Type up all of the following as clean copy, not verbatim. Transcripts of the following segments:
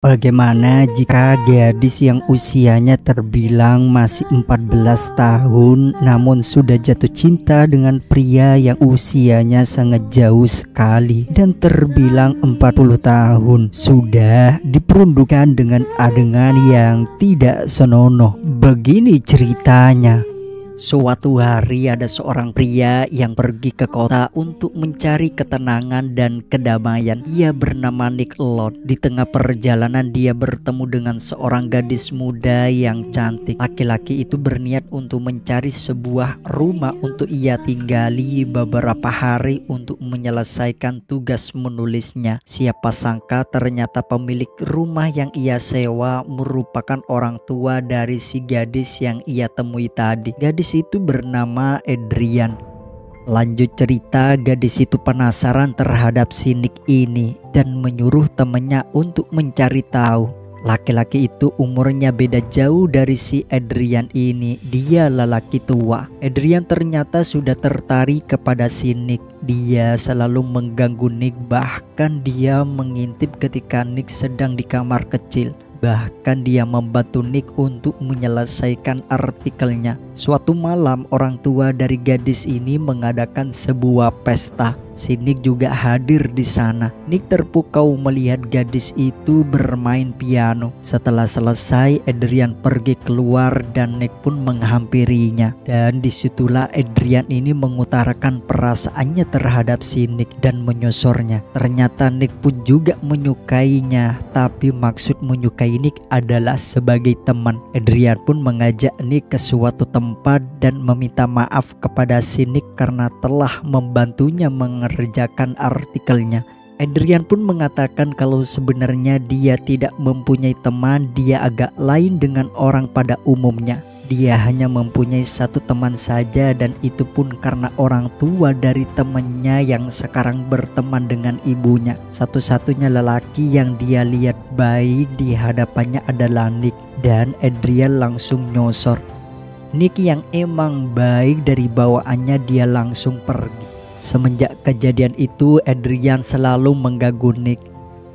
Bagaimana jika gadis yang usianya terbilang masih 14 tahun namun sudah jatuh cinta dengan pria yang usianya sangat jauh sekali dan terbilang 40 tahun, sudah diperuntukkan dengan adegan yang tidak senonoh? Begini ceritanya. Suatu hari ada seorang pria yang pergi ke kota untuk mencari ketenangan dan kedamaian. Ia bernama Nick Lot. Di tengah perjalanan dia bertemu dengan seorang gadis muda yang cantik. Laki-laki itu berniat untuk mencari sebuah rumah untuk ia tinggali beberapa hari untuk menyelesaikan tugas menulisnya. Siapa sangka ternyata pemilik rumah yang ia sewa merupakan orang tua dari si gadis yang ia temui tadi. Gadis itu bernama Adrian. Lanjut cerita, gadis itu penasaran terhadap si Nick ini dan menyuruh temannya untuk mencari tahu. Laki-laki itu umurnya beda jauh dari si Adrian ini. Dia lelaki tua. Adrian ternyata sudah tertarik kepada si Nick. Dia selalu mengganggu Nick, bahkan dia mengintip ketika Nick sedang di kamar kecil. Bahkan dia membantu Nick untuk menyelesaikan artikelnya. Suatu malam orang tua dari gadis ini mengadakan sebuah pesta. Si Nick juga hadir di sana. Nick terpukau melihat gadis itu bermain piano. Setelah selesai, Adrian pergi keluar dan Nick pun menghampirinya. Dan disitulah Adrian ini mengutarakan perasaannya terhadap si Nick dan menyosornya. Ternyata Nick pun juga menyukainya, tapi maksud menyukai Nick adalah sebagai teman. Adrian pun mengajak Nick ke suatu tempat dan meminta maaf kepada si Nick karena telah membantunya mengerjakan artikelnya. Adrian pun mengatakan kalau sebenarnya dia tidak mempunyai teman, dia agak lain dengan orang pada umumnya. Dia hanya mempunyai satu teman saja, dan itu pun karena orang tua dari temannya yang sekarang berteman dengan ibunya. Satu-satunya lelaki yang dia lihat baik di hadapannya adalah Nick, dan Adrian langsung nyosor. Nick yang emang baik dari bawaannya dia langsung pergi. Semenjak kejadian itu Adrian selalu mengganggu Nick.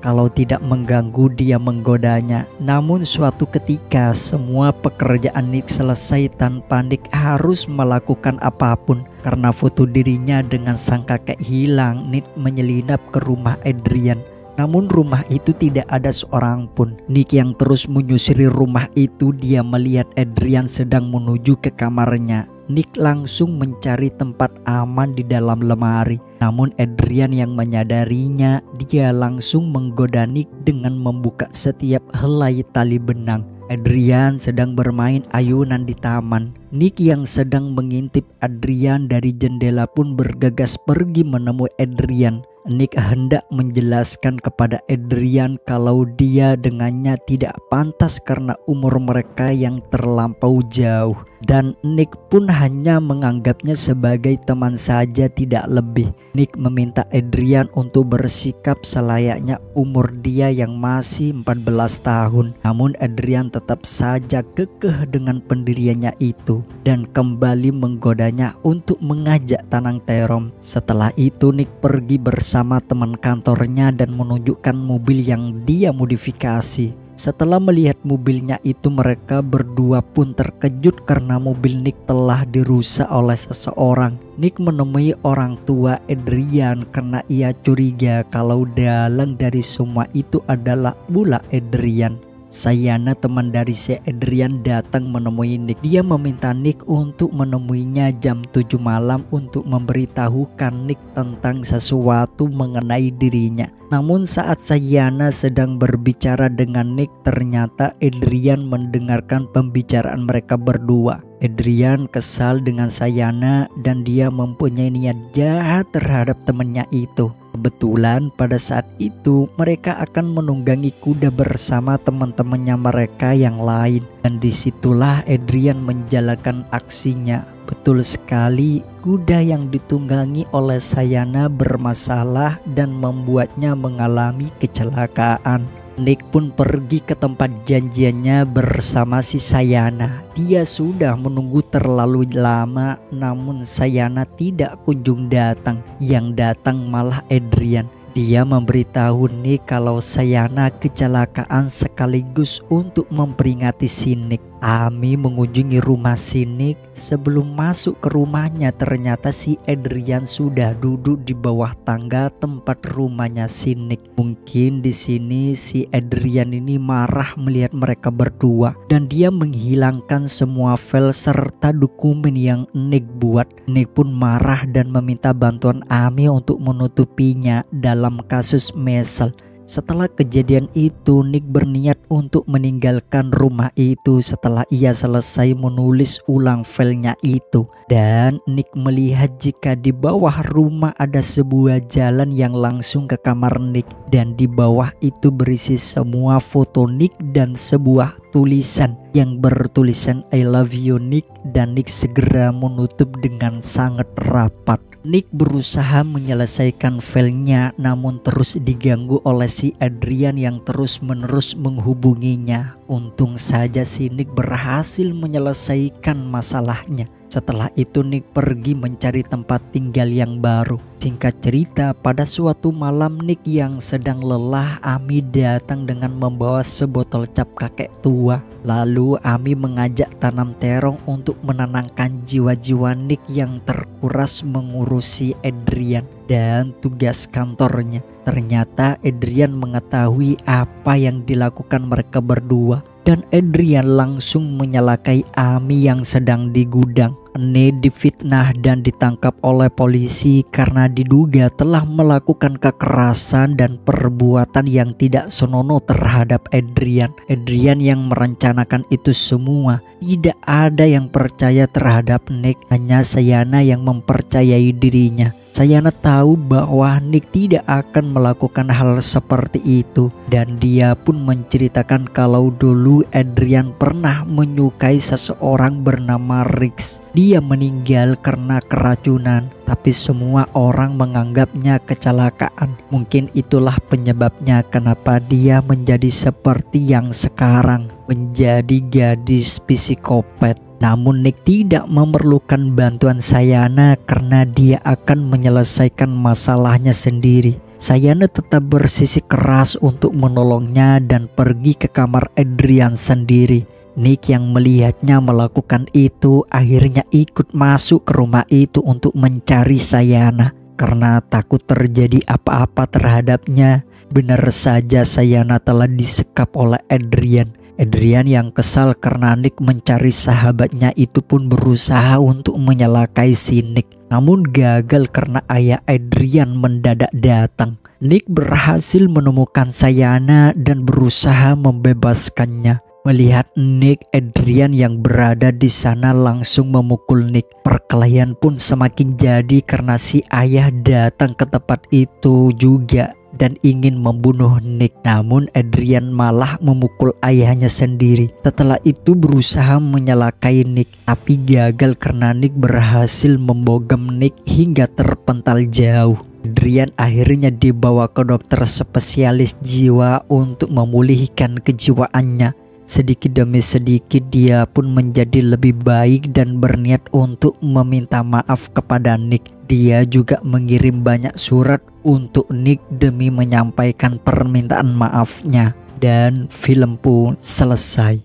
Kalau tidak mengganggu dia menggodanya. Namun suatu ketika semua pekerjaan Nick selesai tanpa Nick harus melakukan apapun. Karena foto dirinya dengan sang kakek hilang, Nick menyelinap ke rumah Adrian. Namun rumah itu tidak ada seorang pun. Nick yang terus menyusuri rumah itu, dia melihat Adrian sedang menuju ke kamarnya. Nick langsung mencari tempat aman di dalam lemari. Namun Adrian yang menyadarinya, dia langsung menggoda Nick dengan membuka setiap helai tali benang. Adrian sedang bermain ayunan di taman. Nick yang sedang mengintip Adrian dari jendela pun bergegas pergi menemui Adrian. Nick hendak menjelaskan kepada Adrian kalau dia dengannya tidak pantas karena umur mereka yang terlampau jauh. Dan Nick pun hanya menganggapnya sebagai teman saja, tidak lebih. Nick meminta Adrian untuk bersikap selayaknya umur dia yang masih 14 tahun. Namun Adrian tetap saja kekeh dengan pendiriannya itu dan kembali menggodanya untuk mengajak tanang terong. Setelah itu Nick pergi bersama teman kantornya dan menunjukkan mobil yang dia modifikasi. Setelah melihat mobilnya itu, mereka berdua pun terkejut karena mobil Nick telah dirusak oleh seseorang. Nick menemui orang tua Adrian karena ia curiga kalau dalang dari semua itu adalah ulah Adrian. Sayana, teman dari si Adrian, datang menemui Nick. Dia meminta Nick untuk menemuinya jam 7 malam untuk memberitahukan Nick tentang sesuatu mengenai dirinya. Namun saat Sayana sedang berbicara dengan Nick, ternyata Adrian mendengarkan pembicaraan mereka berdua. Adrian kesal dengan Sayana dan dia mempunyai niat jahat terhadap temannya itu. Kebetulan pada saat itu mereka akan menunggangi kuda bersama teman-temannya mereka yang lain. Dan disitulah Adrian menjalankan aksinya. Betul sekali, kuda yang ditunggangi oleh Sayana bermasalah dan membuatnya mengalami kecelakaan. Nick pun pergi ke tempat janjiannya bersama si Sayana. Dia sudah menunggu terlalu lama, namun Sayana tidak kunjung datang. Yang datang malah Adrian. Dia memberitahu Nick kalau Sayana kecelakaan sekaligus untuk memperingati si Nick. Amy mengunjungi rumah si Nick. Sebelum masuk ke rumahnya, ternyata si Adrian sudah duduk di bawah tangga tempat rumahnya si Nick. Mungkin di sini si Adrian ini marah melihat mereka berdua dan dia menghilangkan semua file serta dokumen yang Nick buat. Nick pun marah dan meminta bantuan Amy untuk menutupinya dalam kasus Mesel. Setelah kejadian itu, Nick berniat untuk meninggalkan rumah itu setelah ia selesai menulis ulang filenya itu. Dan Nick melihat jika di bawah rumah ada sebuah jalan yang langsung ke kamar Nick. Dan di bawah itu berisi semua foto Nick dan sebuah tulisan yang bertulisan I love you Nick. Dan Nick segera menutup dengan sangat rapat. Nick berusaha menyelesaikan filenya namun terus diganggu oleh si Adrian yang terus-menerus menghubunginya. Untung saja si Nick berhasil menyelesaikan masalahnya. Setelah itu Nick pergi mencari tempat tinggal yang baru. Singkat cerita, pada suatu malam Nick yang sedang lelah, Amy datang dengan membawa sebotol cap kakek tua. Lalu Amy mengajak tanam terong untuk menenangkan jiwa-jiwa Nick yang terkuras mengurusi Adrian dan tugas kantornya. Ternyata Adrian mengetahui apa yang dilakukan mereka berdua. Dan Adrian langsung menyalakai Amy yang sedang di gudang. Nick difitnah dan ditangkap oleh polisi karena diduga telah melakukan kekerasan dan perbuatan yang tidak senonoh terhadap Adrian. Adrian yang merencanakan itu semua. Tidak ada yang percaya terhadap Nick, hanya Sayana yang mempercayai dirinya. Sayana tahu bahwa Nick tidak akan melakukan hal seperti itu dan dia pun menceritakan kalau dulu Adrian pernah menyukai seseorang bernama Rix. Dia meninggal karena keracunan, tapi semua orang menganggapnya kecelakaan. Mungkin itulah penyebabnya kenapa dia menjadi seperti yang sekarang, menjadi gadis psikopat. Namun Nick tidak memerlukan bantuan Sayana karena dia akan menyelesaikan masalahnya sendiri. Sayana tetap bersisi keras untuk menolongnya dan pergi ke kamar Adrian sendiri. Nick yang melihatnya melakukan itu akhirnya ikut masuk ke rumah itu untuk mencari Sayana. Karena takut terjadi apa-apa terhadapnya, benar saja Sayana telah disekap oleh Adrian. Adrian yang kesal karena Nick mencari sahabatnya itu pun berusaha untuk menyalakai si Nick. Namun gagal karena ayah Adrian mendadak datang. Nick berhasil menemukan Sayana dan berusaha membebaskannya. Melihat Nick, Adrian yang berada di sana langsung memukul Nick. Perkelahian pun semakin jadi karena si ayah datang ke tempat itu juga dan ingin membunuh Nick. Namun Adrian malah memukul ayahnya sendiri. Setelah itu berusaha menyalakai Nick, tapi gagal karena Nick berhasil membogam Nick hingga terpental jauh. Adrian akhirnya dibawa ke dokter spesialis jiwa untuk memulihkan kejiwaannya. Sedikit demi sedikit dia pun menjadi lebih baik dan berniat untuk meminta maaf kepada Nick. Dia juga mengirim banyak surat untuk Nick demi menyampaikan permintaan maafnya. Dan film pun selesai.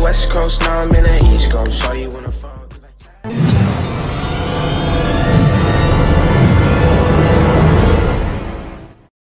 West Coast, now I'm in the East Coast.